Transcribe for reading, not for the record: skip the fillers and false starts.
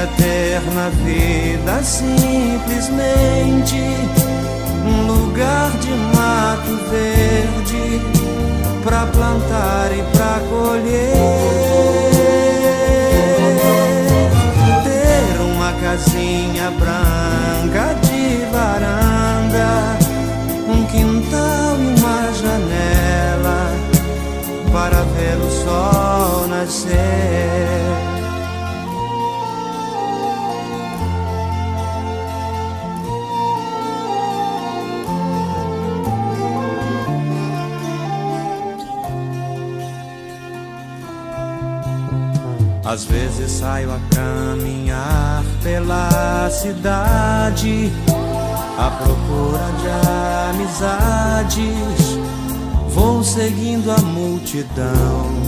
eterna vida, simplesmente um lugar de mato verde pra plantar e pra colher. Ter uma casinha branca de varanda, um quintal e uma janela para ver o sol nascer. Às vezes saio a caminhar pela cidade à procura de amizades. Vou seguindo a multidão